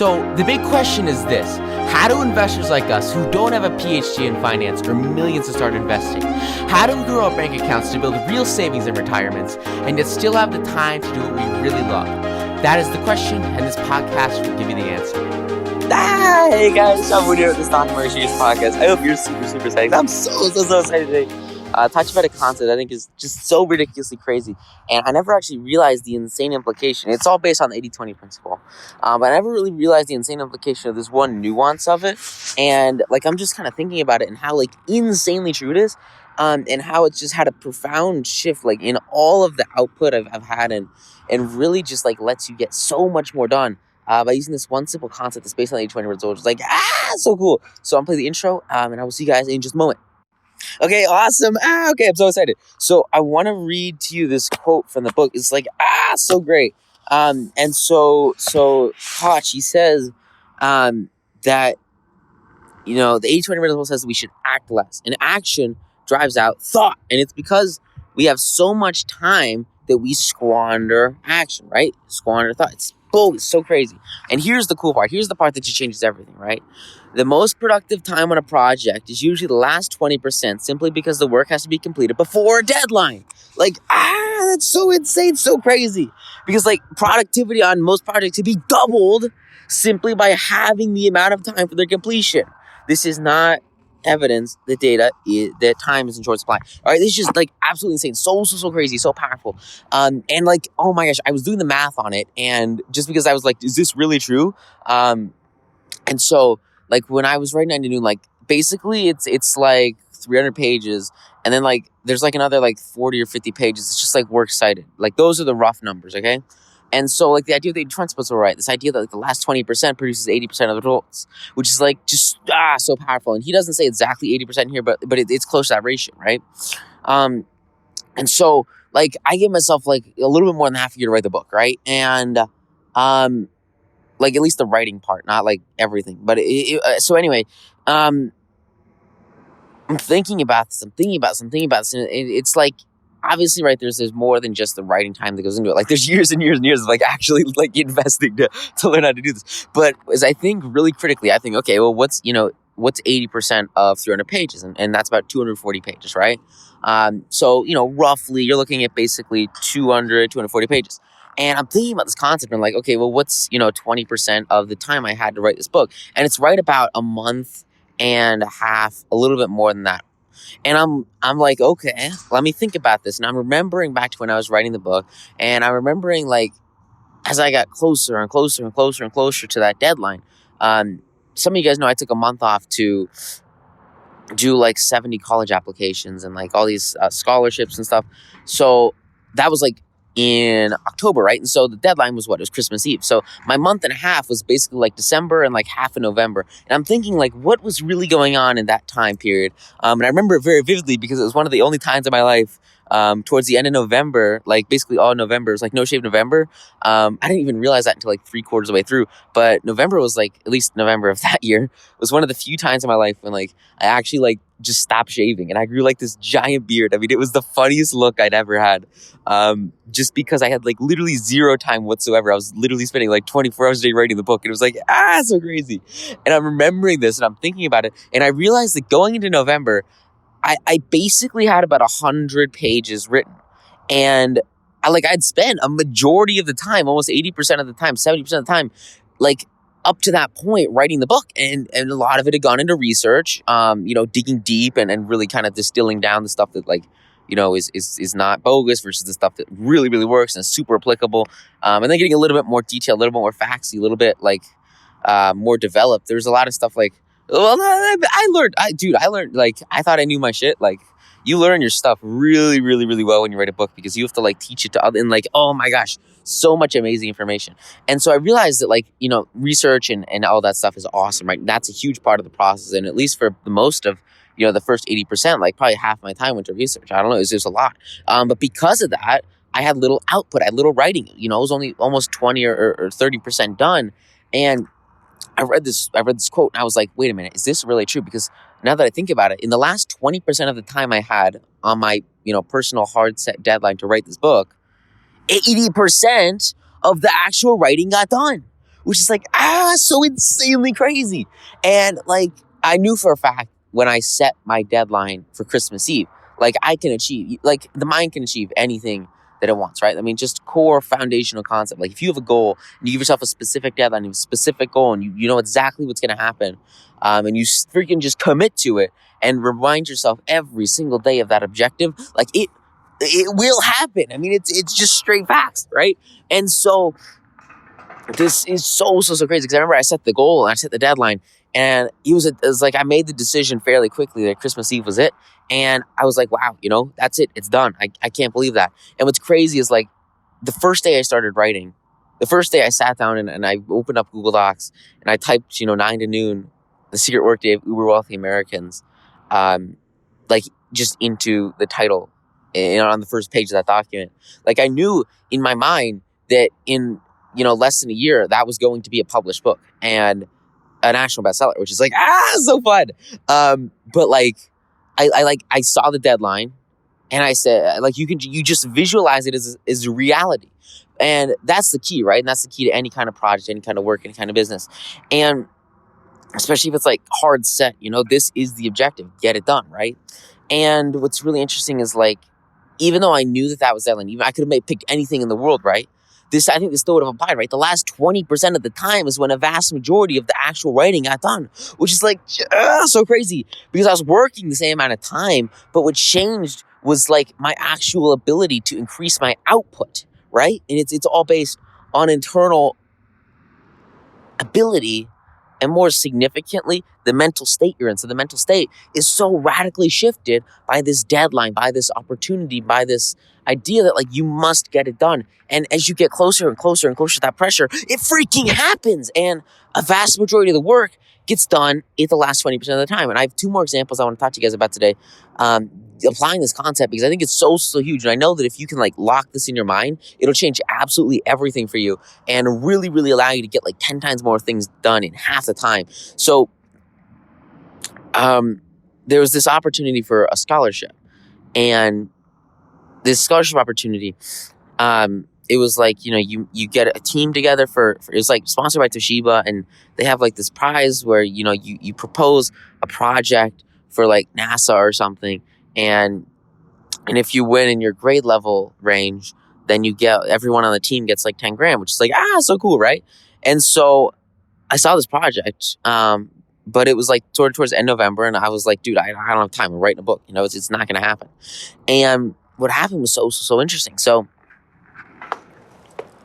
So the big question is this: how do investors like us who don't have a PhD in finance or millions to start investing, how do we grow our bank accounts to build real savings and retirements and yet still have the time to do what we really love? That is the question, and this podcast will give you the answer. Hey guys, I'm here with the Stock Market podcast. I hope you're super excited. I'm so excited today. Talking about a concept I think is just so ridiculously crazy, and I never actually realized the insane implication. It's all based on the 80-20 principle, but I never really realized the insane implication of this one nuance of it. And I'm just kind of thinking about it and how insanely true it is, and how it's just had a profound shift in all of the output I've had, and really just lets you get so much more done. By using this one simple concept that's based on the 80-20 principle, which is so cool. So I'm playing the intro, and I will see you guys in just a moment. Okay, awesome. Okay, I'm so excited. So I want to read to you this quote from the book. It's so great. And so Koch, he says that, the 80-20 principle says that we should act less. And action drives out thought. And it's because we have so much time that we squander action, right? Squander thought. It's so crazy. And here's the cool part. Here's the part that just changes everything, right? The most productive time on a project is usually the last 20%, simply because the work has to be completed before a deadline. That's so insane, so crazy. Because productivity on most projects could be doubled simply by having the amount of time for their completion. This is not evidence that that time is in short supply. All right, this is just absolutely insane, so crazy, so powerful. And oh my gosh, I was doing the math on it, and just because I was is this really true? And so when I was writing at noon, basically it's 300 pages, and then there's another 40 or 50 pages. It's just works cited. Those are the rough numbers, okay? And so the idea of the 80-20 principle, right? This idea that the last 20% produces 80% of the results, which is just so powerful. And he doesn't say exactly 80% here, but it's close to that ratio, right? And so I give myself a little bit more than half a year to write the book, right? And at least the writing part, not everything. But so anyway, I'm thinking about this. And it's obviously, right, there's more than just the writing time that goes into it. There's years and years and years of actually investing to learn how to do this. But as I think really critically, I think, okay, well, what's 80% of 300 pages? And that's about 240 pages, right? So, roughly you're looking at basically 240 pages. And I'm thinking about this concept and okay, well, what's, 20% of the time I had to write this book? And it's right about a month and a half, a little bit more than that. And I'm okay, let me think about this. And I'm remembering back to when I was writing the book, and I'm remembering as I got closer and closer and closer and closer to that deadline. Some of you guys know I took a month off to do 70 college applications and all these scholarships and stuff. So that was in October, right? And so the deadline was what? It was Christmas Eve. So my month and a half was basically December and half of November. And I'm thinking what was really going on in that time period? And I remember it very vividly because it was one of the only times in my life towards the end of November, basically all November, it was No Shave November. I didn't even realize that until 3/4 of the way through. But November was at least November of that year, was one of the few times in my life when I actually just stopped shaving, and I grew this giant beard. I mean, it was the funniest look I'd ever had. Just because I had literally zero time whatsoever. I was literally spending 24 hours a day writing the book. And it was so crazy. And I'm remembering this and I'm thinking about it. And I realized that going into November, I basically had about 100 pages written. And I'd spent a majority of the time, almost 80% of the time, 70% of the time, up to that point writing the book. And a lot of it had gone into research, digging deep and really kind of distilling down the stuff that is not bogus versus the stuff that really, really works and is super applicable. And then getting a little bit more detail, a little bit more factsy, a little bit more developed. There's a lot of stuff I learned, I thought I knew my shit. You learn your stuff really, really, really well when you write a book, because you have to teach it to others, and oh my gosh, so much amazing information. And so I realized that research and all that stuff is awesome, right? That's a huge part of the process. And at least for the most of the first 80%, probably half my time went to research. I don't know, it was just a lot. But because of that, I had little output, I had little writing. It was only almost 20 or 30% done. And I read this quote and I was wait a minute, is this really true? Because now that I think about it, in the last 20% of the time I had on my, personal hard set deadline to write this book, 80% of the actual writing got done. which is like, so insanely crazy. And like, I knew for a fact when I set my deadline for Christmas Eve, like I can achieve, like the mind can achieve anything that it wants, right? I mean, just core foundational concept. Like if you have a goal and you give yourself a specific deadline, a specific goal, and you know exactly what's going to happen, and you freaking just commit to it and remind yourself every single day of that objective, like it will happen. I mean, it's just straight facts, right? And so this is so crazy because I remember I set the goal and I set the deadline, and it was like I made the decision fairly quickly that Christmas Eve was it. And I was like, wow, that's it. It's done. I can't believe that. And what's crazy is like the first day I started writing, the first day I sat down and I opened up Google Docs and I typed, 9 to noon, the secret workday of uber wealthy Americans, like just into the title and on the first page of that document. Like I knew in my mind that in, less than a year, that was going to be a published book and a national bestseller, which is like, so fun. But like, I saw the deadline and I said, like, you just visualize it as a reality. And that's the key, right? And that's the key to any kind of project, any kind of work, any kind of business. And especially if it's like hard set, this is the objective, get it done, right? And what's really interesting is like, even though I knew that was deadline, even I could have picked anything in the world, right? I think this still would have applied, right? The last 20% of the time is when a vast majority of the actual writing got done, which is like so crazy because I was working the same amount of time, but what changed was like my actual ability to increase my output, right? And it's all based on internal ability and more significantly, the mental state you're in. So the mental state is so radically shifted by this deadline, by this opportunity, by this idea that like you must get it done. And as you get closer and closer and closer to that pressure, it freaking happens. And a vast majority of the work gets done at the last 20% of the time. And I have 2 more examples I want to talk to you guys about today. Applying this concept because I think it's so huge. And I know that if you can like lock this in your mind, it'll change absolutely everything for you and really, really allow you to get like 10 times more things done in half the time. So there was this opportunity for a scholarship, and this scholarship opportunity, it was like, you get a team together for it was like sponsored by Toshiba, and they have like this prize where, you propose a project for like NASA or something. And if you win in your grade level range, then everyone on the team gets like 10 grand, which is like, so cool. Right. And so I saw this project, but it was like towards the end of November. And I was like, dude, I don't have time. I'm writing a book, it's not going to happen. And what happened was so interesting. So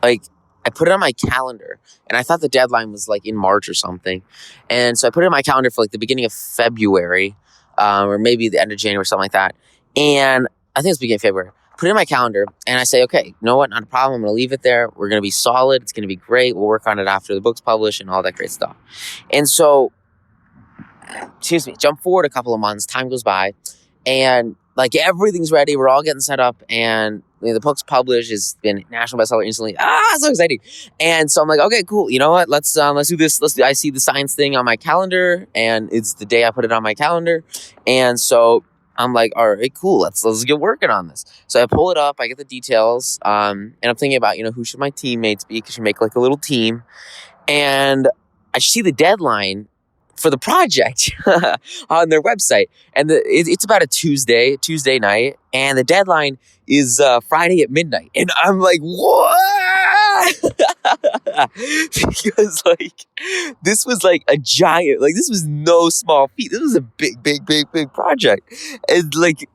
like I put it on my calendar and I thought the deadline was like in March or something. And so I put it on my calendar for like the beginning of February, or maybe the end of January or something like that. And I think it's beginning of February. Put it in my calendar and I say, okay, you know what? Not a problem. I'm going to leave it there. We're going to be solid. It's going to be great. We'll work on it after the book's published and all that great stuff. And so, jump forward a couple of months. Time goes by and like everything's ready. We're all getting set up and the book's published. It's been national bestseller instantly. So exciting. And so I'm like, okay, cool. You know what? Let's do this. I see the science thing on my calendar and it's the day I put it on my calendar. And so I'm like, all right, cool. Let's get working on this. So I pull it up. I get the details. And I'm thinking about, who should my teammates be? Because you make like a little team. And I see the deadline for the project on their website. And it's about a Tuesday night. And the deadline is Friday at midnight. And I'm like, what? Because like, this was like a giant, like this was no small feat. This was a big project. And like,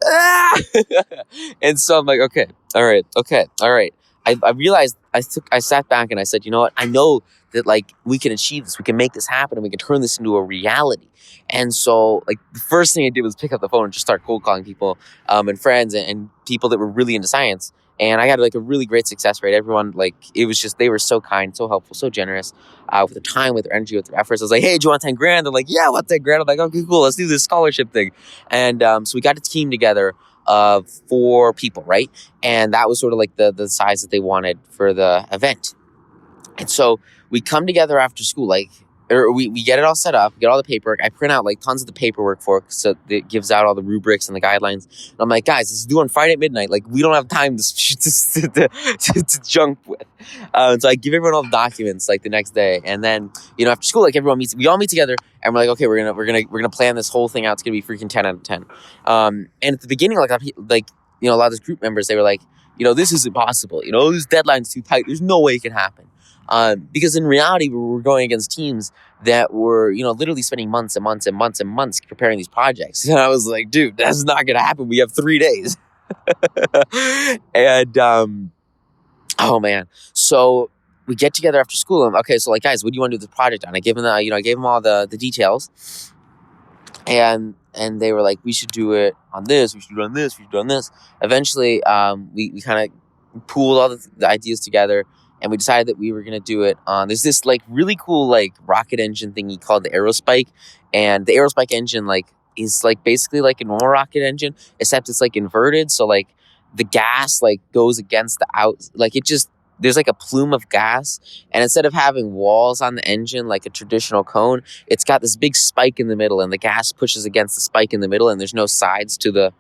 and so I'm like, okay, all right. I realized I sat back and I said, you know what? I know that like we can achieve this, we can make this happen, and we can turn this into a reality. And so like the first thing I did was pick up the phone and just start cold calling people, and friends and people that were really into science. And I had like a really great success rate. Everyone, like, it was just, they were so kind, so helpful, so generous, with their time, with their energy, with their efforts. I was like, hey, do you want 10 grand? They're like, yeah, I want 10 grand. I'm like, okay, cool. Let's do this scholarship thing. And so we got a team together of 4 people, right? And that was sort of like the size that they wanted for the event. And so we come together after school, like or we get it all set up, get all the paperwork. I print out like tons of the paperwork for it, so it gives out all the rubrics and the guidelines. And I'm like, guys, this is due on Friday at midnight. Like, we don't have time to junk with. So I give everyone all the documents like the next day, and then after school, like everyone meets, we all meet together, and we're like, okay, we're gonna plan this whole thing out. It's gonna be freaking 10 out of 10. And at the beginning, like a lot of those group members, they were like, this is impossible. This deadline's too tight. There's no way it can happen. Because in reality, we were going against teams that were, literally spending months and months and months and months preparing these projects. And I was like, dude, that's not going to happen. We have 3 days. And, oh man. So we get together after school. And okay, so like, guys, what do you want to do this project on? I gave them I gave them all the details, and they were like, we should do it on this. We should do it on this. We should do it on this. Eventually, we kind of pooled all the ideas together. And we decided that we were going to do it on, there's this like really cool like rocket engine thingy called the Aerospike. And the Aerospike engine like is like basically like a normal rocket engine, except it's like inverted. So like the gas like goes against the like there's like a plume of gas. And instead of having walls on the engine like a traditional cone, it's got this big spike in the middle, and the gas pushes against the spike in the middle, and there's no sides to the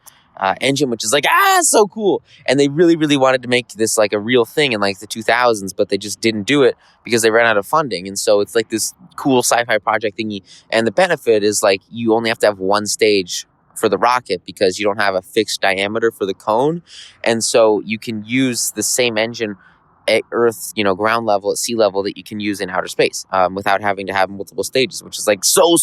engine, which is like, so cool. And they really, really wanted to make this like a real thing in like the 2000s, but they just didn't do it because they ran out of funding. And so it's like this cool sci-fi project thingy. And the benefit is like, you only have to have one stage for the rocket because you don't have a fixed diameter for the cone. And so you can use the same engine at Earth, ground level, at sea level, that you can use in outer space without having to have multiple stages, which is like so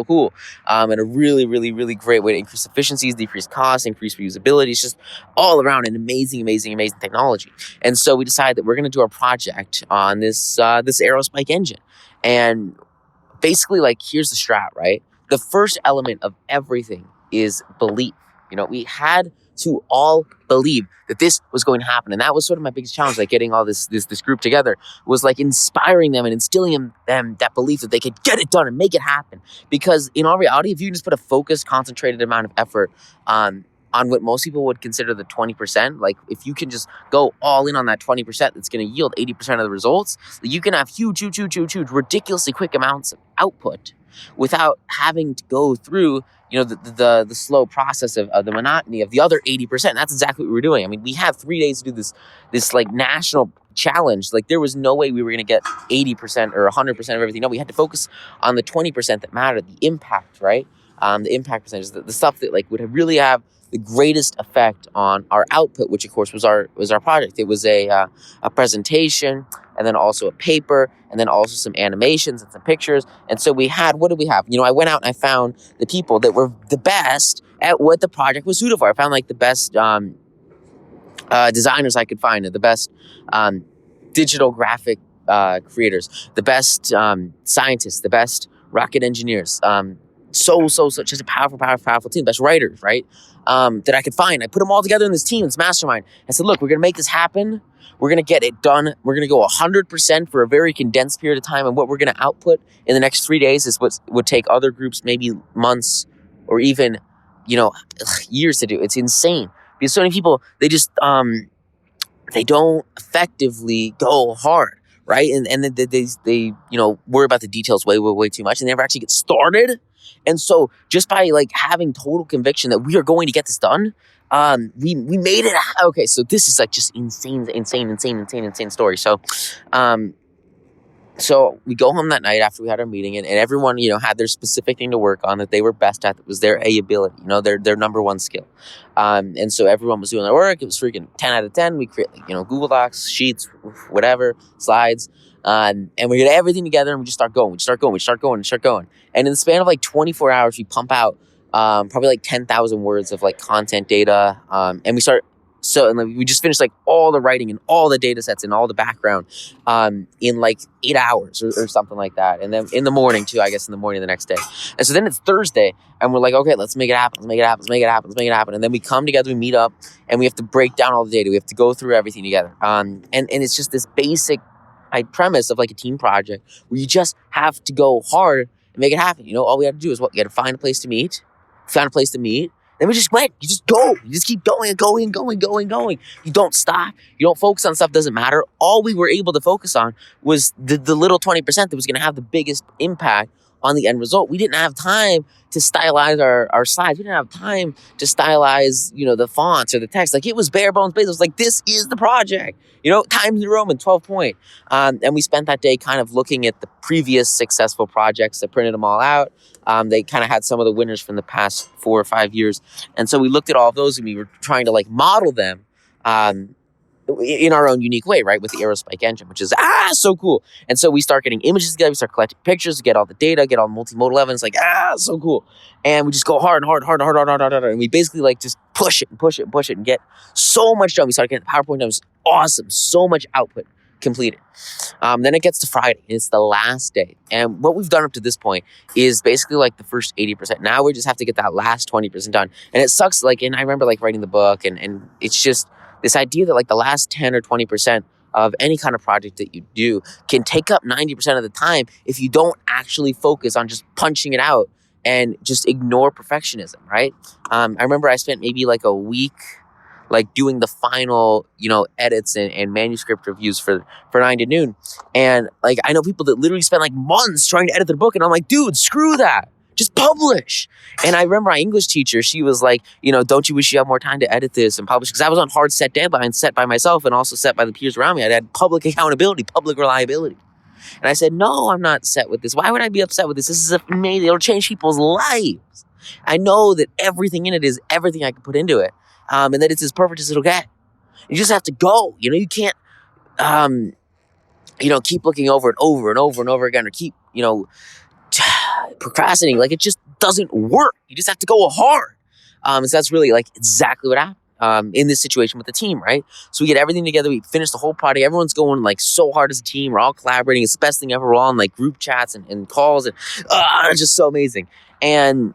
cool. And a really, really, really great way to increase efficiencies, decrease costs, increase reusability. It's just all around an amazing technology. And so we decided that we're going to do our project on this Aerospike engine. And basically, like, here's the strat, right? The first element of everything is belief. We had to all believe that this was going to happen. And that was sort of my biggest challenge, like getting all this group together, was like inspiring them and instilling in them that belief that they could get it done and make it happen. Because in all reality, if you just put a focused, concentrated amount of effort on what most people would consider the 20%, like if you can just go all in on that 20%, that's going to yield 80% of the results, you can have huge, ridiculously quick amounts of output without having to go through the slow process of the monotony of the other 80%. That's exactly what we were doing. I mean, we had 3 days to do this like national challenge. Like, there was no way we were going to get 80% or 100% of everything. No, we had to focus on the 20% that mattered, the impact, right? The impact percentage, the stuff that like would really have the greatest effect on our output, which of course was our project. It was a presentation, and then also a paper, and then also some animations and some pictures. And so what did we have? I went out and I found the people that were the best at what the project was suited for. I found like the best designers I could find, the best digital graphic creators, the best scientists, the best rocket engineers. Just a powerful team. Best writers, right? That I could find. I put them all together in this team, this mastermind. I said, look, we're going to make this happen. We're going to get it done. We're going to go 100% for a very condensed period of time. And what we're going to output in the next 3 days is what would take other groups maybe months or even, years to do. It's insane. Because so many people, they just, they don't effectively go hard. Right. And then they worry about the details way too much, and they never actually get started. And so just by like having total conviction that we are going to get this done, we made it. Okay. So this is like just insane story. So we go home that night after we had our meeting, and everyone, had their specific thing to work on that they were best at. That was their ability, their number one skill. And so everyone was doing their work. It was freaking 10 out of 10. We create Google Docs, sheets, whatever, slides. And we get everything together, and we just start going. And in the span of like 24 hours, we pump out probably like 10,000 words of like content data. And we start. And we just finished like all the writing and all the data sets and all the background in like 8 hours or something like that. And then in the morning too, I guess in the morning of the next day. And so then it's Thursday, and we're like, okay, let's make it happen. And then we come together, we meet up, and we have to break down all the data. We have to go through everything together. And it's just this basic premise of like a team project where you just have to go hard and make it happen. All we have to do is you got to find a place to meet. Then we just went. You just go. You just keep going and going and going and going and going. You don't stop. You don't focus on stuff that doesn't matter. All we were able to focus on was the little 20% that was going to have the biggest impact on the end result. We didn't have time to stylize our slides. We didn't have time to stylize, the fonts or the text. Like, it was bare bones based. It was like, this is the project, Times New Roman, 12 point. And we spent that day kind of looking at the previous successful projects that printed them all out. They kind of had some of the winners from the past 4 or 5 years. And so we looked at all of those and we were trying to model them, in our own unique way, right? With the aerospike engine, which is so cool. And so we start getting images together, we start collecting pictures, get all the data, get all the multimodal evidence, so cool. And we just go hard, and we basically just push it and get so much done. We start getting the PowerPoint done. It was awesome. So much output completed. Then it gets to Friday, and it's the last day. And what we've done up to this point is basically the first 80%. Now we just have to get that last 20% done. And it sucks. And I remember writing the book, and it's just this idea that the last 10 or 20% of any kind of project that you do can take up 90% of the time if you don't actually focus on just punching it out and just ignore perfectionism, right? I remember I spent maybe a week doing the final, edits and manuscript reviews for 9 to noon. And I know people that literally spend months trying to edit their book, and I'm like, dude, screw that. Just publish. And I remember my English teacher, she was like, don't you wish you had more time to edit this and publish? Because I was on hard set deadlines set by myself and also set by the peers around me. I had public accountability, public reliability. And I said, no, I'm not set with this. Why would I be upset with this? This is amazing. It'll change people's lives. I know that everything in it is everything I can put into it, and that it's as perfect as it'll get. You just have to go. You can't, keep looking over and over and over and over again, or keep, procrastinating. It just doesn't work. You just have to go hard. So that's really exactly what happened in this situation with the team, right? So we get everything together. We finish the whole project. Everyone's going so hard as a team. We're all collaborating. It's the best thing ever. We're all on group chats and calls, and it's just so amazing. And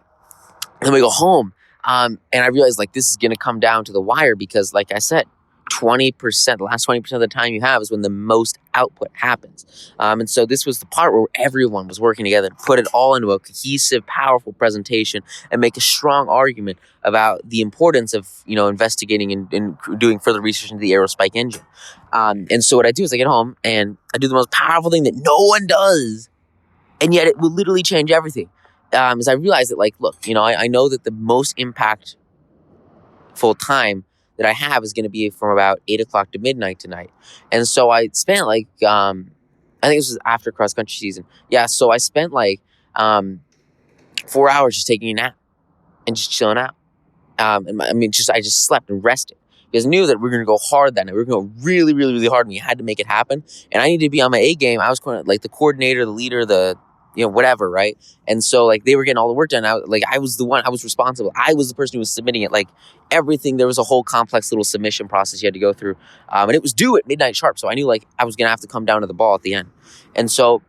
then we go home, and I realized this is going to come down to the wire because, like I said, 20%, the last 20% of the time you have is when the most output happens. And so this was the part where everyone was working together to put it all into a cohesive, powerful presentation and make a strong argument about the importance of, investigating and doing further research into the aerospike engine. And so what I do is I get home and I do the most powerful thing that no one does, and yet it will literally change everything. Is I realize that, look, I know that the most impactful time that I have is going to be from about 8 o'clock to midnight tonight. And so I spent I think this was after cross country season. Yeah. So I spent 4 hours just taking a nap and just chilling out. I just slept and rested because I knew that we were going to go hard that night. We were going to go really, really, really hard, and we had to make it happen. And I needed to be on my A game. I was going to the coordinator, the leader, the whatever, right? And so they were getting all the work done. I was the one, I was responsible. I was the person who was submitting it. Everything, there was a whole complex little submission process you had to go through. And it was due at midnight sharp. So I knew I was going to have to come down to the ball at the end. And so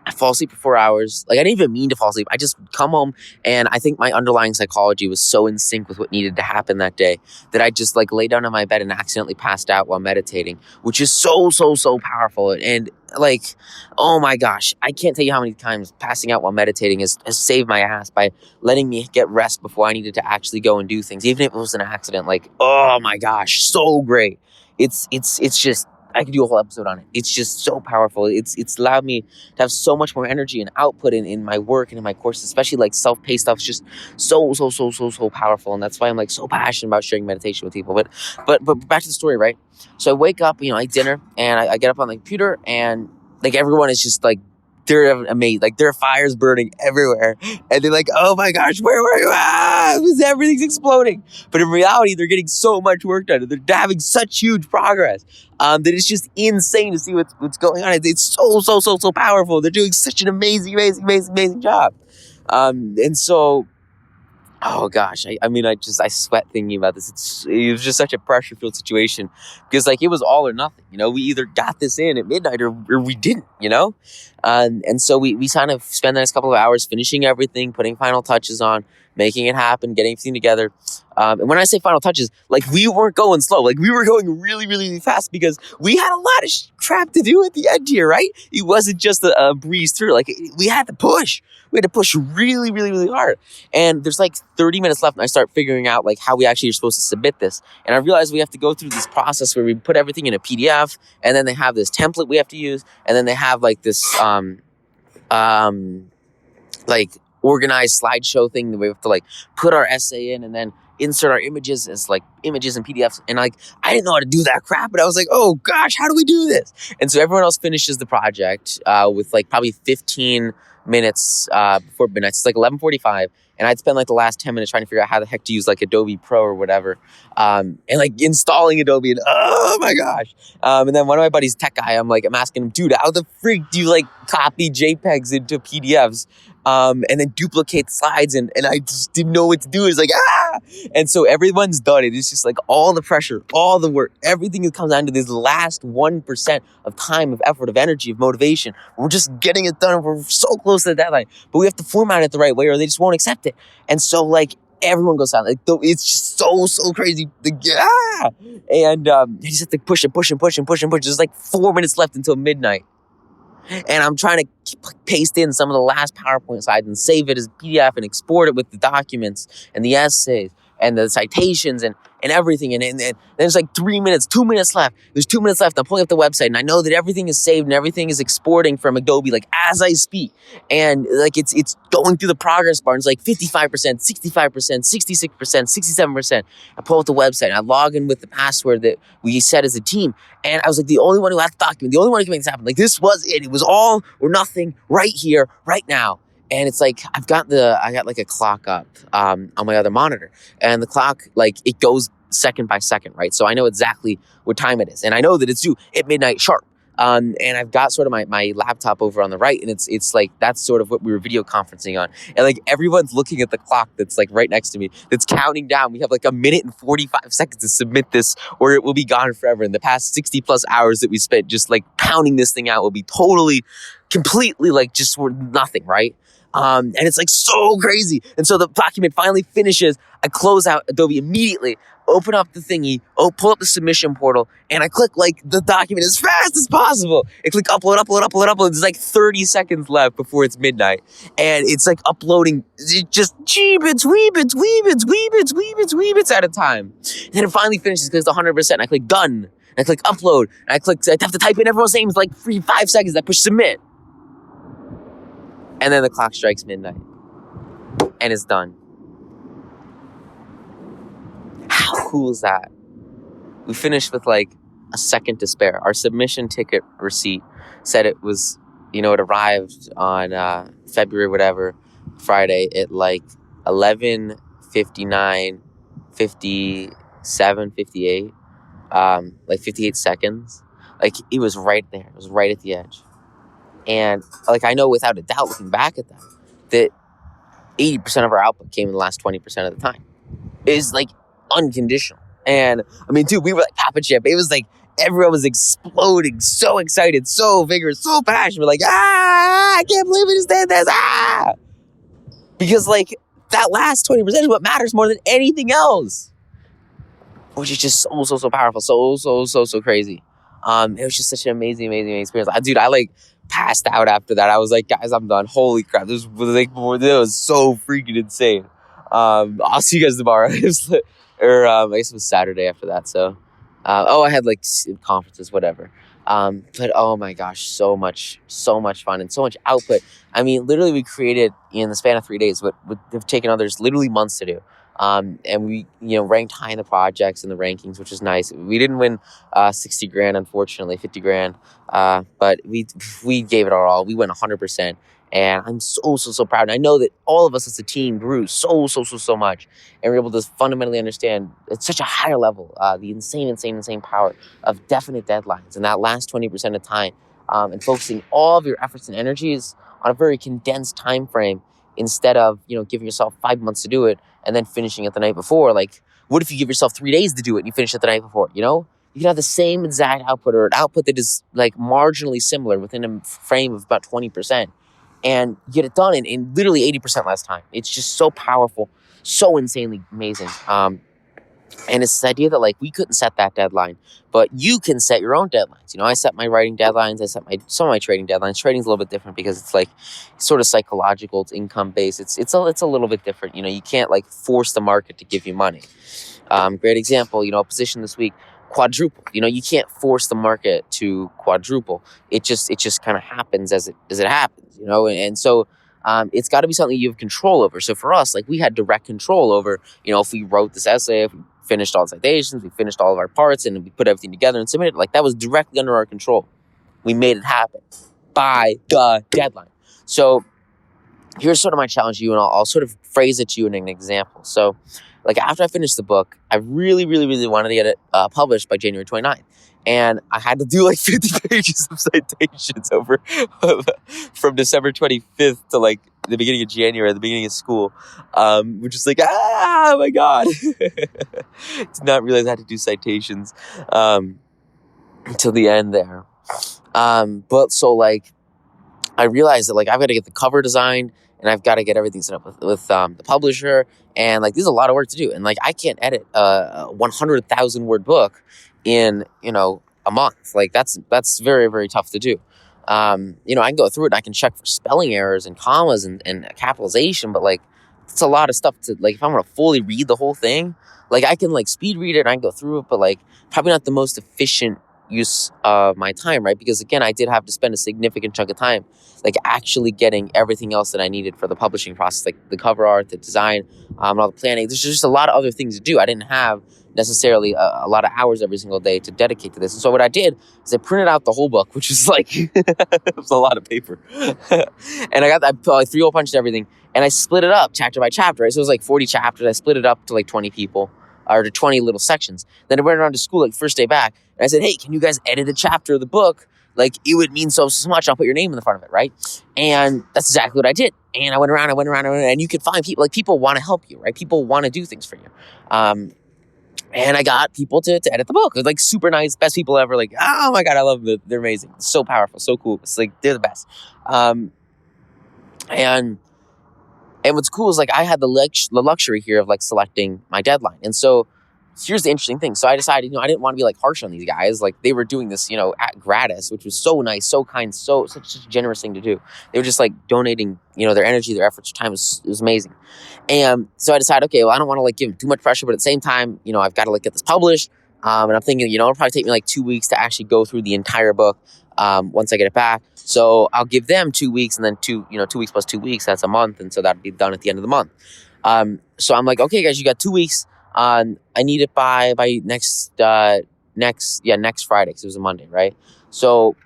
I fall asleep for 4 hours. I didn't even mean to fall asleep. I just come home, and I think my underlying psychology was so in sync with what needed to happen that day that I just lay down on my bed and accidentally passed out while meditating, which is so, so, so powerful. And oh my gosh, I can't tell you how many times passing out while meditating has saved my ass by letting me get rest before I needed to actually go and do things, even if it was an accident. Oh my gosh, so great. It's just, I could do a whole episode on it. It's just so powerful. It's allowed me to have so much more energy and output in my work and in my courses, especially self-paced stuff. It's just so powerful. And that's why I'm so passionate about sharing meditation with people. But back to the story, right? So I wake up, I eat dinner, and I get up on the computer, and everyone is just they're amazed. There are fires burning everywhere. And they're oh my gosh, where were you? Everything's exploding. But in reality, they're getting so much work done. They're having such huge progress that it's just insane to see what's going on. It's so powerful. They're doing such an amazing job. And so, oh gosh, I sweat thinking about this. It was just such a pressure-filled situation because it was all or nothing. We either got this in at midnight or we didn't. And so we kind of spend the next couple of hours finishing everything, putting final touches on, making it happen, getting everything together. And when I say final touches, like we weren't going slow, like we were going really, really, really fast because we had a lot of crap to do at the end here, right? It wasn't just a breeze through. Like we had to push. We had to push really, really, really hard. And there's like 30 minutes left, and I start figuring out like how we actually are supposed to submit this. And I realized we have to go through this process where we put everything in a PDF, and then they have this template we have to use, and then they have like this like organized slideshow thing that we have to like put our essay in and then insert our images as like images and PDFs. And like, I didn't know how to do that crap, but I was like, oh gosh, how do we do this? And so everyone else finishes the project with like probably 15 minutes before midnight. It's like 11:45. And I'd spend like the last 10 minutes trying to figure out how the heck to use like Adobe Pro or whatever. And like installing Adobe, and oh my gosh. And then one of my buddies, tech guy, I'm asking him, dude, how the freak do you like copy JPEGs into PDFs? And then duplicate slides, and I just didn't know what to do. It's like, and so everyone's done it. It's just like all the pressure, all the work, everything that comes down to this last 1% of time, of effort, of energy, of motivation. We're just getting it done. We're so close to the deadline, but we have to format it the right way or they just won't accept it. And so like everyone goes out. Like it's just so crazy. And you just have to push. There's like 4 minutes left until midnight. And I'm trying to paste in some of the last PowerPoint slides and save it as PDF and export it with the documents and the essays and the citations and everything. And there's like 2 minutes left. There's 2 minutes left. I'm pulling up the website and I know that everything is saved and everything is exporting from Adobe like as I speak. And like it's going through the progress bar. And it's like 55%, 65%, 66%, 67%. I pull up the website and I log in with the password that we set as a team. And I was like the only one who had the document, the only one who can make this happen. Like this was it. It was all or nothing right here, right now. And it's like, I got like a clock up on my other monitor, and the clock, like it goes second by second, right? So I know exactly what time it is. And I know that it's due at midnight sharp. And I've got sort of my laptop over on the right, and it's like, that's sort of what we were video conferencing on. And like everyone's looking at the clock that's like right next to me, that's counting down. We have like 1 minute and 45 seconds to submit this, or it will be gone forever. And the past 60 plus hours that we spent just like pounding this thing out will be totally, completely like just for nothing, right? And it's like so crazy. And so the document finally finishes. I close out Adobe immediately, open up the thingy, pull up the submission portal, and I click like the document as fast as possible. I click upload. There's like 30 seconds left before it's midnight. And it's like uploading just weebits at a time. And then it finally finishes because it's 100%. I click done. And I click upload. And I have to type in everyone's names like 5 seconds. I push submit. And then the clock strikes midnight. And it's done. How cool is that? We finished with like a second to spare. Our submission ticket receipt said it was, it arrived on February, whatever, Friday at like 11:59, 57, 58, like 58 seconds. Like it was right there. It was right at the edge. And like I know without a doubt, looking back at that 80% of our output came in the last 20% of the time. It is like unconditional. And I mean, dude, we were like Papa Chip. It was like everyone was exploding, so excited, so vigorous, so passionate. We're like, I can't believe we just did this. Because like that last 20% is what matters more than anything else. Which is just so powerful, so crazy. It was just such an amazing experience. Dude, I like passed out after that. I was like, guys, I'm done. Holy crap. This was so freaking insane. I'll see you guys tomorrow. I guess it was Saturday after that. So, I had like conferences, whatever. But oh my gosh, so much fun and so much output. I mean, literally we created in the span of 3 days what would have taken others literally months to do. And we, ranked high in the projects and the rankings, which is nice. We didn't win 60 grand, unfortunately, 50 grand. But we gave it our all. We went 100%. And I'm so proud. And I know that all of us as a team grew so much. And we're able to fundamentally understand at such a higher level the insane power of definite deadlines and that last 20% of time. And focusing all of your efforts and energies on a very condensed time frame instead of, giving yourself 5 months to do it and then finishing it the night before. Like, what if you give yourself 3 days to do it and you finish it the night before, You can have the same exact output or an output that is like marginally similar within a frame of about 20%. And get it done in literally 80% less time. It's just so powerful. so insanely amazing. And it's this idea that like we couldn't set that deadline, but you can set your own deadlines. I set my writing deadlines. I set some of my trading deadlines. Trading's a little bit different because it's like sort of psychological. It's income based. It's a little bit different. You can't like force the market to give you money. Great example. A position this week, quadruple. You can't force the market to quadruple. It just kind of happens as it happens. And so. It's got to be something you have control over. So for us, like we had direct control over, if we wrote this essay, if we finished all the citations, we finished all of our parts, and we put everything together and submitted. Like that was directly under our control. We made it happen by the deadline. So here's sort of my challenge to you, and I'll sort of phrase it to you in an example. So like after I finished the book, I really, really, really wanted to get it published by January 29th. And I had to do like 50 pages of citations over from December 25th to like the beginning of January, the beginning of school, which is like, oh my God. Did not realize I had to do citations until the end there. But so like, I realized that like I've got to get the cover designed and I've got to get everything set up with the publisher. And like, there's a lot of work to do. And like, I can't edit a 100,000 word book in, a month. Like that's very, very tough to do. I can go through it and I can check for spelling errors and commas and capitalization, but like, it's a lot of stuff to like, if I want to fully read the whole thing, like I can like speed read it and I can go through it, but like probably not the most efficient use of my time, right? Because again, I did have to spend a significant chunk of time like actually getting everything else that I needed for the publishing process, like the cover art, the design, and all the planning. There's just a lot of other things to do. I didn't have necessarily a lot of hours every single day to dedicate to this. And so what I did is I printed out the whole book, which is like, it was a lot of paper. And I 3-hole punched everything and I split it up chapter by chapter. Right? So it was like 40 chapters. I split it up to like 20 people or to 20 little sections. Then I went around to school like first day back and I said, hey, can you guys edit a chapter of the book? Like it would mean so much. I'll put your name in the front of it, right? And that's exactly what I did. And I went around, and you could find people, like people want to help you, right? People want to do things for you. And I got people to edit the book. They're like super nice, best people ever. Like, oh my God, I love them. They're amazing. It's so powerful, so cool. It's like, they're the best. And what's cool is like, I had the luxury here of like selecting my deadline. And so here's the interesting thing. So I decided, I didn't want to be like harsh on these guys. Like they were doing this, at gratis, which was so nice, so kind, such a generous thing to do. They were just like donating, their energy, their efforts, their time. It was amazing. And so I decided, okay, well, I don't want to like give them too much pressure, but at the same time, I've got to like get this published. And I'm thinking, it'll probably take me like 2 weeks to actually go through the entire book once I get it back. So I'll give them 2 weeks, and then 2 weeks plus 2 weeks, that's a month. And so that'll be done at the end of the month. So I'm like, okay, guys, you got 2 weeks. I need it by next Friday, because it was a Monday, right? So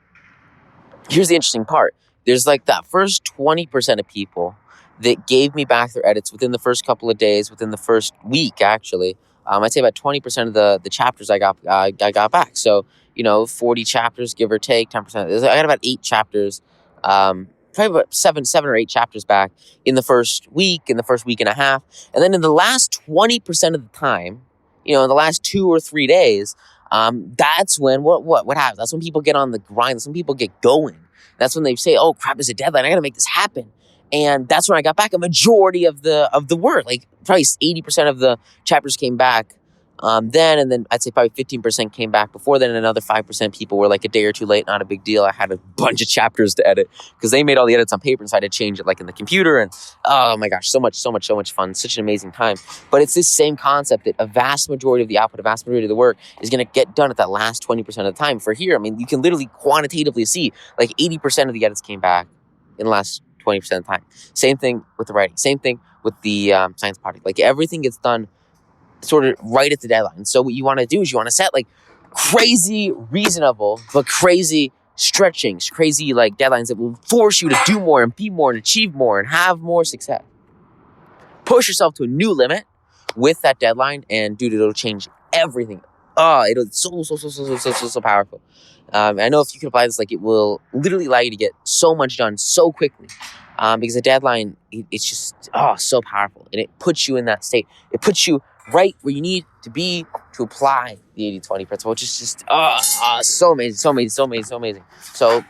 here's the interesting part. There's like that first 20% of people that gave me back their edits within the first couple of days, within the first week, actually. I'd say about 20% of the chapters I got back. So, 40 chapters, give or take, 10%. I got about 8 chapters, probably about seven or 8 chapters back in the first week and a half. And then in the last 20% of the time, in the last 2 or 3 days, that's when what happens? That's when people get on the grind. That's when people get going. That's when they say, oh crap, there's a deadline. I got to make this happen. And that's when I got back a majority of the work. Like probably 80% of the chapters came back then, and then I'd say probably 15% came back before then, and another 5% people were like a day or two late, not a big deal. I had a bunch of chapters to edit because they made all the edits on paper, and so I had to change it like in the computer, and oh my gosh, so much fun, such an amazing time. But it's this same concept that a vast majority of the output, a vast majority of the work is going to get done at that last 20% of the time. For here, I mean, you can literally quantitatively see like 80% of the edits came back in the last 20% of the time. Same thing with the writing. Same thing with the science project. Like everything gets done sort of right at the deadline. So what you want to do is you want to set like crazy reasonable, but crazy stretching, crazy like deadlines that will force you to do more and be more and achieve more and have more success. Push yourself to a new limit with that deadline, and dude, it'll change everything. It's so powerful. I know if you can apply this, like it will literally allow you to get so much done so quickly. Because a deadline, it's just, so powerful. And it puts you in that state. It puts you right where you need to be to apply the 80-20 principle, which is just, so amazing. So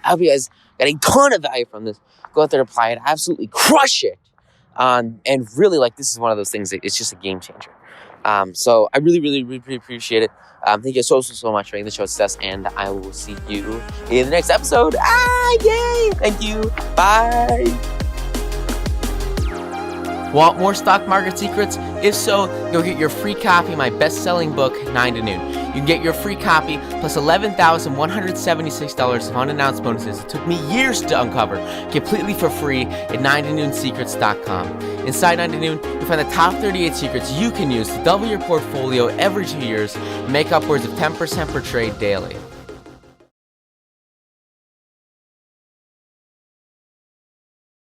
I hope you guys got a ton of value from this. Go out there and apply it. Absolutely crush it. And really, like, this is one of those things that it's just a game changer. So I really, really, really, really appreciate it. Thank you so much for making the show a success, and I will see you in the next episode. Yay! Thank you. Bye. Want more stock market secrets? If so, go get your free copy of my best-selling book, 9 to Noon. You can get your free copy plus $11,176 of unannounced bonuses it took me years to uncover, completely for free at 9tonoonsecrets.com. Inside 9 to Noon, you'll find the top 38 secrets you can use to double your portfolio every 2 years and make upwards of 10% per trade daily.